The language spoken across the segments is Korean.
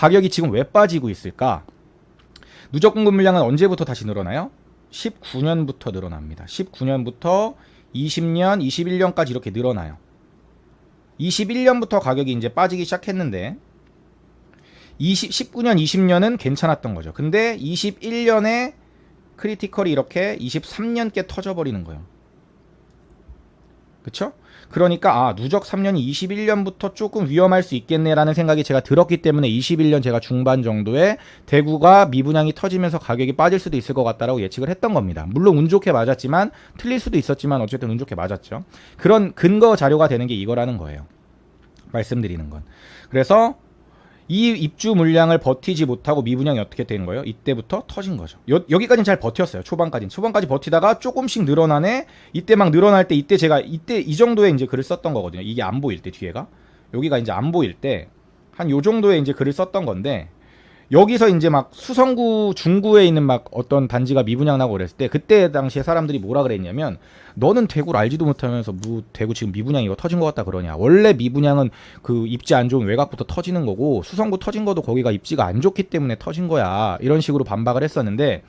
가격이 지금 왜 빠지고 있을까? 누적 공급 물량은 언제부터 다시 늘어나요? 19년부터 늘어납니다. 19년부터 20년, 21년까지 이렇게 늘어나요. 21년부터 가격이 이제 빠지기 시작했는데 19년, 20년은 괜찮았던 거죠. 근데 21년에 크리티컬이 이렇게 23년께 터져버리는 거예요. 그쵸? 그러니까 누적 3년이 21년부터 조금 위험할 수 있겠네라는 생각이 제가 들었기 때문에 21년 제가 중반 정도에 대구가 미분양이 터지면서 가격이 빠질 수도 있을 것 같다라고 예측을 했던 겁니다. 물론 운 좋게 맞았지만 틀릴 수도 있었지만 어쨌든 운 좋게 맞았죠. 그런 근거 자료가 되는 게 이거라는 거예요. 말씀드리는 건. 그래서 이 입주 물량을 버티지 못하고 미분양이 어떻게 되는 거예요? 이때부터 터진 거죠. 여기까지는 잘 버텼어요. 초반까지 버티다가 조금씩 늘어나네. 이때 막 늘어날 때 이때 이 정도에 이제 글을 썼던 거거든요. 이게 안 보일 때 뒤에가 여기가 이제 안 보일 때 한 요 정도에 이제 글을 썼던 건데 여기서 이제 막 수성구 중구에 있는 막 어떤 단지가 미분양 나고 그랬을 때 그때 당시에 사람들이 뭐라 그랬냐면 너는 대구를 알지도 못하면서 대구 지금 미분양 이거 터진 것 같다 그러냐. 원래 미분양은 그 입지 안 좋은 외곽부터 터지는 거고 수성구 터진 것도 거기가 입지가 안 좋기 때문에 터진 거야. 이런 식으로 반박을 했었는데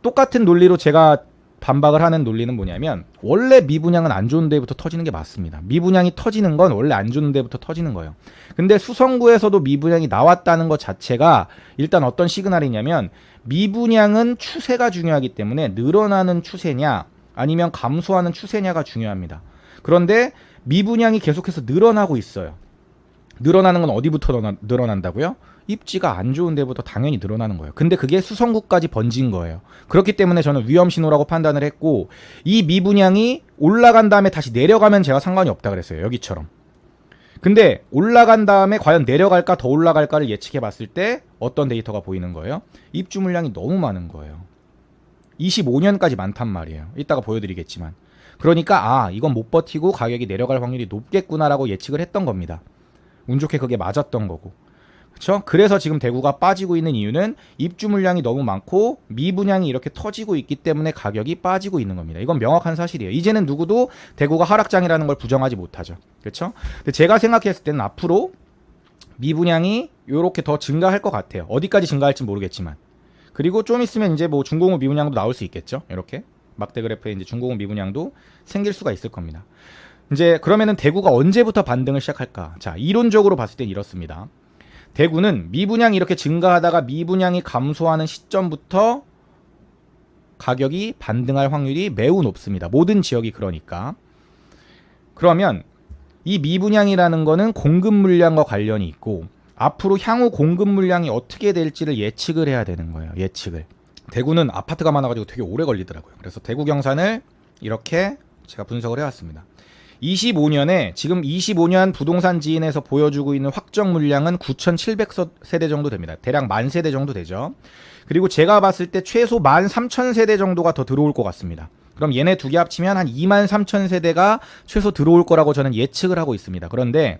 똑같은 논리로 제가 반박을 하는 논리는 뭐냐면 원래 미분양은 안 좋은 데부터 터지는 게 맞습니다. 미분양이 터지는 건 원래 안 좋은 데부터 터지는 거예요. 근데 수성구에서도 미분양이 나왔다는 것 자체가 일단 어떤 시그널이냐면 미분양은 추세가 중요하기 때문에 늘어나는 추세냐 아니면 감소하는 추세냐가 중요합니다. 그런데 미분양이 계속해서 늘어나고 있어요. 늘어나는 건 어디부터 늘어난다고요? 입지가 안 좋은 데부터 당연히 늘어나는 거예요. 근데 그게 수성구까지 번진 거예요. 그렇기 때문에 저는 위험 신호라고 판단을 했고 이 미분양이 올라간 다음에 다시 내려가면 제가 상관이 없다 그랬어요. 여기처럼. 근데 올라간 다음에 과연 내려갈까 더 올라갈까를 예측해 봤을 때 어떤 데이터가 보이는 거예요? 입주 물량이 너무 많은 거예요. 25년까지 많단 말이에요. 이따가 보여드리겠지만. 그러니까 이건 못 버티고 가격이 내려갈 확률이 높겠구나라고 예측을 했던 겁니다. 운 좋게 그게 맞았던 거고. 그렇죠? 그래서 지금 대구가 빠지고 있는 이유는 입주 물량이 너무 많고 미분양이 이렇게 터지고 있기 때문에 가격이 빠지고 있는 겁니다. 이건 명확한 사실이에요. 이제는 누구도 대구가 하락장이라는 걸 부정하지 못하죠. 그렇죠? 근데 제가 생각했을 때는 앞으로 미분양이 이렇게 더 증가할 것 같아요. 어디까지 증가할지 모르겠지만. 그리고 좀 있으면 이제 뭐 중공업 미분양도 나올 수 있겠죠. 이렇게 막대 그래프에 이제 중공업 미분양도 생길 수가 있을 겁니다. 이제 그러면은 대구가 언제부터 반등을 시작할까? 자, 이론적으로 봤을 땐 이렇습니다. 대구는 미분양이 이렇게 증가하다가 미분양이 감소하는 시점부터 가격이 반등할 확률이 매우 높습니다. 모든 지역이 그러니까. 그러면 이 미분양이라는 거는 공급 물량과 관련이 있고 앞으로 향후 공급 물량이 어떻게 될지를 예측을 해야 되는 거예요. 예측을. 대구는 아파트가 많아가지고 되게 오래 걸리더라고요. 그래서 대구 경산을 이렇게 제가 분석을 해왔습니다. 25년에 지금 25년 부동산 지인에서 보여주고 있는 확정 물량은 9,700세대 정도 됩니다. 대략 10,000세대 정도 되죠. 그리고 제가 봤을 때 최소 13,000세대 정도가 더 들어올 것 같습니다. 그럼 얘네 두 개 합치면 한 23,000세대가 최소 들어올 거라고 저는 예측을 하고 있습니다. 그런데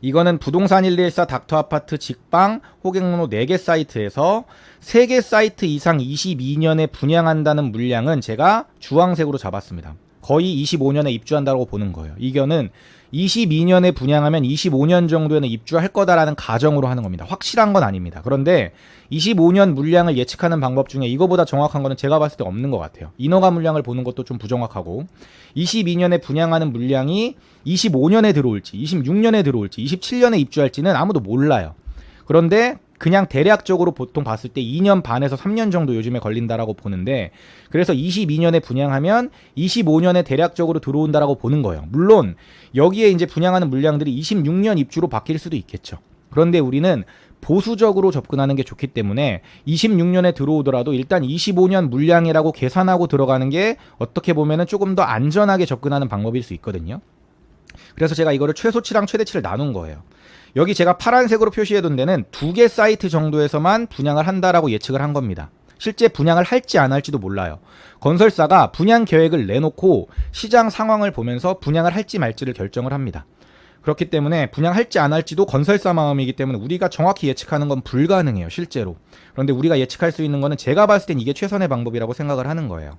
이거는 부동산 114 닥터아파트 직방 호갱노 4개 사이트에서 3개 사이트 이상 22년에 분양한다는 물량은 제가 주황색으로 잡았습니다. 거의 25년에 입주한다고 보는 거예요. 이거는 22년에 분양하면 25년 정도에는 입주할 거다라는 가정으로 하는 겁니다. 확실한 건 아닙니다. 그런데 25년 물량을 예측하는 방법 중에 이거보다 정확한 거는 제가 봤을 때 없는 것 같아요. 인허가 물량을 보는 것도 좀 부정확하고 22년에 분양하는 물량이 25년에 들어올지 26년에 들어올지 27년에 입주할지는 아무도 몰라요. 그런데 그냥 대략적으로 보통 봤을 때 2년 반에서 3년 정도 요즘에 걸린다라고 보는데 그래서 22년에 분양하면 25년에 대략적으로 들어온다라고 보는 거예요. 물론 여기에 이제 분양하는 물량들이 26년 입주로 바뀔 수도 있겠죠. 그런데 우리는 보수적으로 접근하는 게 좋기 때문에 26년에 들어오더라도 일단 25년 물량이라고 계산하고 들어가는 게 어떻게 보면은 조금 더 안전하게 접근하는 방법일 수 있거든요. 그래서 제가 이거를 최소치랑 최대치를 나눈 거예요. 여기 제가 파란색으로 표시해둔 데는 2개 사이트 정도에서만 분양을 한다라고 예측을 한 겁니다. 실제 분양을 할지 안 할지도 몰라요. 건설사가 분양 계획을 내놓고 시장 상황을 보면서 분양을 할지 말지를 결정을 합니다. 그렇기 때문에 분양할지 안 할지도 건설사 마음이기 때문에 우리가 정확히 예측하는 건 불가능해요. 실제로. 그런데 우리가 예측할 수 있는 거는 제가 봤을 땐 이게 최선의 방법이라고 생각을 하는 거예요.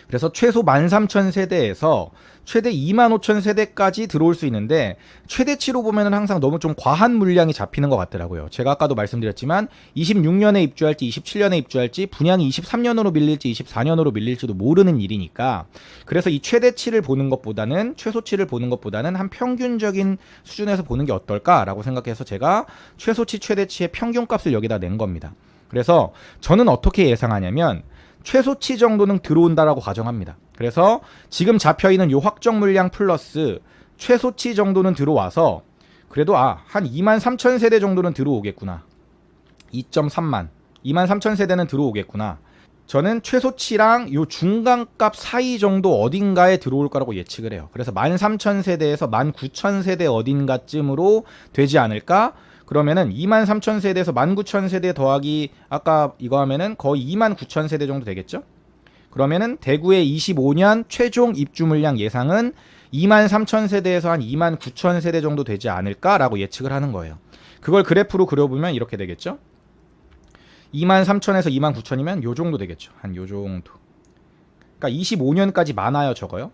그래서 최소 13,000세대에서 최대 25,000세대까지 들어올 수 있는데 최대치로 보면은 항상 너무 좀 과한 물량이 잡히는 것 같더라고요. 제가 아까도 말씀드렸지만 26년에 입주할지 27년에 입주할지 분양이 23년으로 밀릴지 24년으로 밀릴지도 모르는 일이니까 그래서 이 최대치를 보는 것보다는 최소치를 보는 것보다는 한 평균적인 수준에서 보는 게 어떨까라고 생각해서 제가 최소치 최대치의 평균값을 여기다 낸 겁니다. 그래서 저는 어떻게 예상하냐면 최소치 정도는 들어온다라고 가정합니다. 그래서 지금 잡혀있는 요 확정 물량 플러스 최소치 정도는 들어와서 그래도 한 23,000세대 정도는 들어오겠구나. 2.3만 23,000세대는 들어오겠구나. 저는 최소치랑 요 중간값 사이 정도 어딘가에 들어올 거라고 예측을 해요. 그래서 13,000세대에서 19,000세대 어딘가쯤으로 되지 않을까? 그러면은 23,000세대에서 19,000세대 더하기 아까 이거 하면은 거의 29,000세대 정도 되겠죠? 그러면은 대구의 25년 최종 입주 물량 예상은 23,000세대에서 한 29,000세대 정도 되지 않을까라고 예측을 하는 거예요. 그걸 그래프로 그려보면 이렇게 되겠죠? 23,000에서 29,000이면 요 정도 되겠죠. 한 요 정도. 그러니까 25년까지 많아요, 적어요?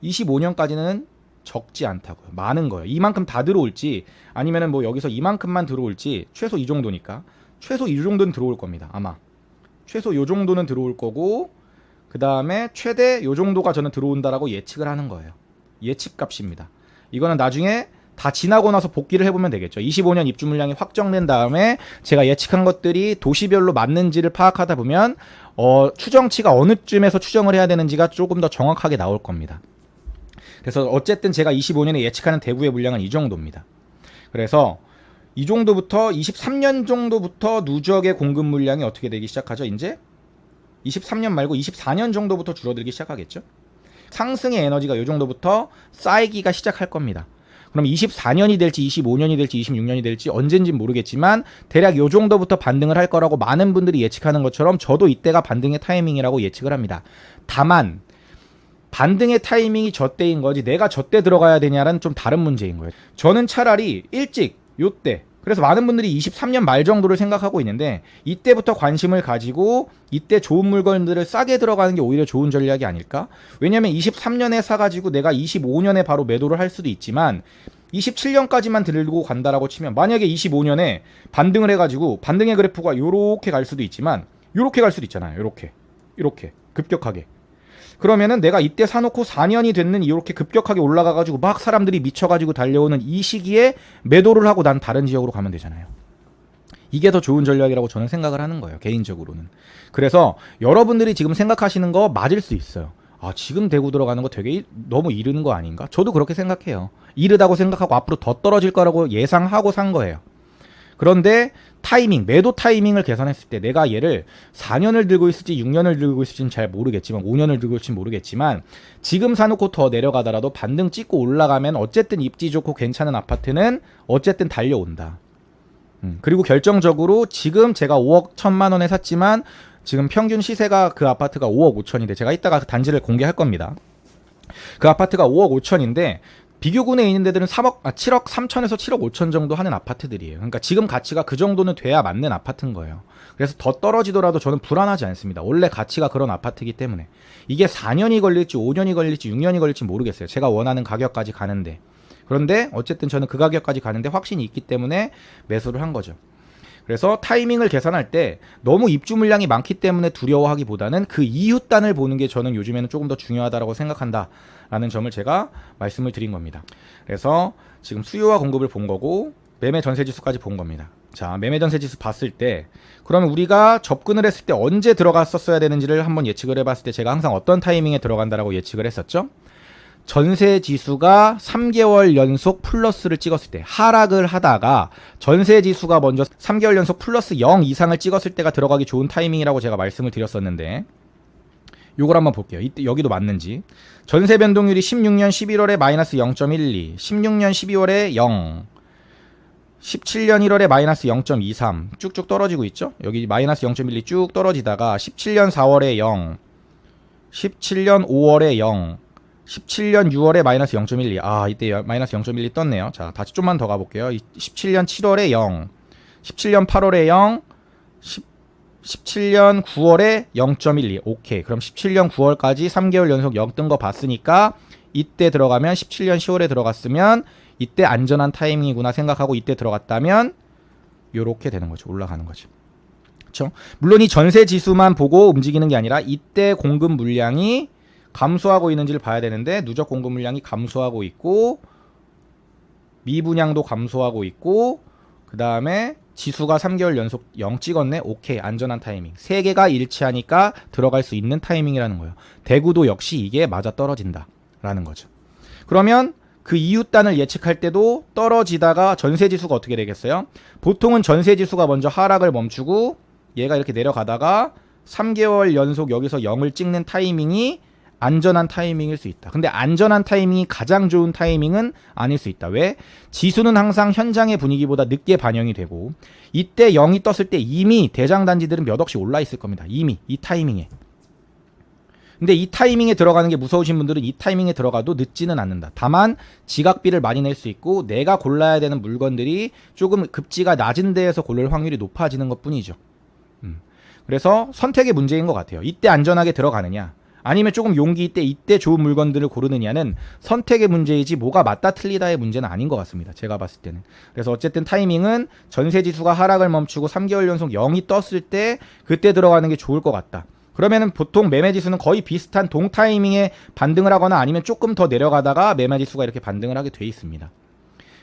25년까지는 적지 않다고요. 많은 거예요. 이만큼 다 들어올지 아니면은 뭐 여기서 이만큼만 들어올지 최소 이 정도니까 최소 이 정도는 들어올 겁니다. 아마 최소 요 정도는 들어올 거고 그 다음에 최대 요 정도가 저는 들어온다라고 예측을 하는 거예요. 예측값입니다. 이거는 나중에 다 지나고 나서 복귀를 해보면 되겠죠. 25년 입주 물량이 확정된 다음에 제가 예측한 것들이 도시별로 맞는지를 파악하다 보면 추정치가 어느 쯤에서 추정을 해야 되는지가 조금 더 정확하게 나올 겁니다. 그래서 어쨌든 제가 25년에 예측하는 대구의 물량은 이 정도입니다. 그래서 이 정도부터 23년 정도부터 누적의 공급 물량이 어떻게 되기 시작하죠? 이제 23년 말고 24년 정도부터 줄어들기 시작하겠죠? 상승의 에너지가 이 정도부터 쌓이기가 시작할 겁니다. 그럼 24년이 될지 25년이 될지 26년이 될지 언젠진 모르겠지만 대략 이 정도부터 반등을 할 거라고 많은 분들이 예측하는 것처럼 저도 이때가 반등의 타이밍이라고 예측을 합니다. 다만 반등의 타이밍이 저때인 거지 내가 저때 들어가야 되냐는 좀 다른 문제인 거예요. 저는 차라리 일찍 요때 그래서 많은 분들이 23년 말 정도를 생각하고 있는데 이때부터 관심을 가지고 이때 좋은 물건들을 싸게 들어가는 게 오히려 좋은 전략이 아닐까? 왜냐면 23년에 사가지고 내가 25년에 바로 매도를 할 수도 있지만 27년까지만 들고 간다라고 치면 만약에 25년에 반등을 해가지고 반등의 그래프가 요렇게 갈 수도 있지만 요렇게 갈 수도 있잖아요. 요렇게 급격하게. 그러면은 내가 이때 사놓고 4년이 됐는 이렇게 급격하게 올라가가지고 막 사람들이 미쳐가지고 달려오는 이 시기에 매도를 하고 난 다른 지역으로 가면 되잖아요. 이게 더 좋은 전략이라고 저는 생각을 하는 거예요. 개인적으로는. 그래서 여러분들이 지금 생각하시는 거 맞을 수 있어요. 지금 대구 들어가는 거 되게 너무 이른 거 아닌가? 저도 그렇게 생각해요. 이르다고 생각하고 앞으로 더 떨어질 거라고 예상하고 산 거예요. 그런데 타이밍, 매도 타이밍을 계산했을 때 내가 얘를 4년을 들고 있을지 6년을 들고 있을지는 잘 모르겠지만 5년을 들고 있을지 모르겠지만 지금 사놓고 더 내려가더라도 반등 찍고 올라가면 어쨌든 입지 좋고 괜찮은 아파트는 어쨌든 달려온다. 그리고 결정적으로 지금 제가 5억 1천만 원에 샀지만 지금 평균 시세가 그 아파트가 5억 5천인데 제가 이따가 그 단지를 공개할 겁니다. 그 아파트가 5억 5천인데 비교군에 있는 데들은 7억 3천에서 7억 5천 정도 하는 아파트들이에요. 그러니까 지금 가치가 그 정도는 돼야 맞는 아파트인 거예요. 그래서 더 떨어지더라도 저는 불안하지 않습니다. 원래 가치가 그런 아파트이기 때문에. 이게 4년이 걸릴지 5년이 걸릴지 6년이 걸릴지 모르겠어요. 제가 원하는 가격까지 가는데. 그런데 어쨌든 저는 그 가격까지 가는데 확신이 있기 때문에 매수를 한 거죠. 그래서 타이밍을 계산할 때 너무 입주 물량이 많기 때문에 두려워하기보다는 그 이웃단을 보는 게 저는 요즘에는 조금 더 중요하다고 생각한다 라는 점을 제가 말씀을 드린 겁니다. 그래서 지금 수요와 공급을 본 거고 매매 전세 지수까지 본 겁니다. 자, 매매 전세 지수 봤을 때 그러면 우리가 접근을 했을 때 언제 들어갔었어야 되는지를 한번 예측을 해봤을 때 제가 항상 어떤 타이밍에 들어간다라고 예측을 했었죠. 전세 지수가 3개월 연속 플러스를 찍었을 때 하락을 하다가 전세 지수가 먼저 3개월 연속 플러스 0 이상을 찍었을 때가 들어가기 좋은 타이밍이라고 제가 말씀을 드렸었는데 요걸 한번 볼게요. 이때 여기도 맞는지. 전세 변동률이 16년 11월에 마이너스 0.12, 16년 12월에 0, 17년 1월에 마이너스 0.23 쭉쭉 떨어지고 있죠. 여기 마이너스 0.12 쭉 떨어지다가 17년 4월에 0, 17년 5월에 0, 17년 6월에 마이너스 0.12. 이때 마이너스 0.12 떴네요. 자, 다시 좀만 더 가볼게요. 17년 7월에 0, 17년 8월에 0, 17년 9월에 0.12. 오케이. 그럼 17년 9월까지 3개월 연속 0 뜬 거 봤으니까 이때 들어가면 17년 10월에 들어갔으면 이때 안전한 타이밍이구나 생각하고 이때 들어갔다면 요렇게 되는 거죠. 올라가는 거죠. 그렇죠? 물론 이 전세 지수만 보고 움직이는 게 아니라 이때 공급 물량이 감소하고 있는지를 봐야 되는데 누적 공급 물량이 감소하고 있고 미분양도 감소하고 있고 그 다음에 지수가 3개월 연속 0 찍었네. 오케이. 안전한 타이밍. 세 개가 일치하니까 들어갈 수 있는 타이밍이라는 거예요. 대구도 역시 이게 맞아 떨어진다 라는 거죠. 그러면 그 이웃단을 예측할 때도 떨어지다가 전세지수가 어떻게 되겠어요? 보통은 전세지수가 먼저 하락을 멈추고 얘가 이렇게 내려가다가 3개월 연속 여기서 0을 찍는 타이밍이 안전한 타이밍일 수 있다. 근데 안전한 타이밍이 가장 좋은 타이밍은 아닐 수 있다. 왜? 지수는 항상 현장의 분위기보다 늦게 반영이 되고 이때 0이 떴을 때 이미 대장단지들은 몇 억씩 올라 있을 겁니다. 이미 이 타이밍에. 근데 이 타이밍에 들어가는 게 무서우신 분들은 이 타이밍에 들어가도 늦지는 않는다. 다만 지각비를 많이 낼 수 있고 내가 골라야 되는 물건들이 조금 급지가 낮은 데에서 고를 확률이 높아지는 것뿐이죠. 그래서 선택의 문제인 것 같아요. 이때 안전하게 들어가느냐 아니면 조금 용기 있때 이때 좋은 물건들을 고르느냐는 선택의 문제이지 뭐가 맞다 틀리다의 문제는 아닌 것 같습니다. 제가 봤을 때는. 그래서 어쨌든 타이밍은 전세지수가 하락을 멈추고 3개월 연속 0이 떴을 때 그때 들어가는 게 좋을 것 같다. 그러면은 보통 매매지수는 거의 비슷한 동 타이밍에 반등을 하거나 아니면 조금 더 내려가다가 매매지수가 이렇게 반등을 하게 돼 있습니다.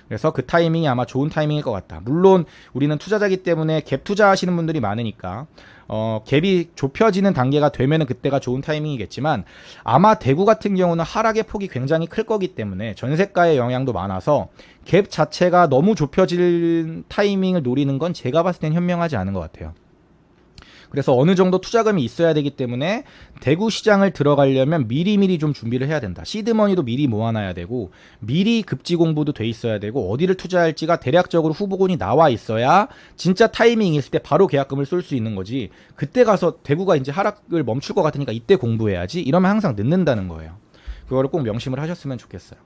그래서 그 타이밍이 아마 좋은 타이밍일 것 같다. 물론 우리는 투자자기 때문에 갭 투자하시는 분들이 많으니까 갭이 좁혀지는 단계가 되면은 그때가 좋은 타이밍이겠지만 아마 대구 같은 경우는 하락의 폭이 굉장히 클 거기 때문에 전세가의 영향도 많아서 갭 자체가 너무 좁혀질 타이밍을 노리는 건 제가 봤을 땐 현명하지 않은 것 같아요. 그래서 어느 정도 투자금이 있어야 되기 때문에 대구 시장을 들어가려면 미리미리 좀 준비를 해야 된다. 시드머니도 미리 모아놔야 되고 미리 급지 공부도 돼 있어야 되고 어디를 투자할지가 대략적으로 후보군이 나와 있어야 진짜 타이밍이 있을 때 바로 계약금을 쏠 수 있는 거지. 그때 가서 대구가 이제 하락을 멈출 것 같으니까 이때 공부해야지. 이러면 항상 늦는다는 거예요. 그거를 꼭 명심을 하셨으면 좋겠어요.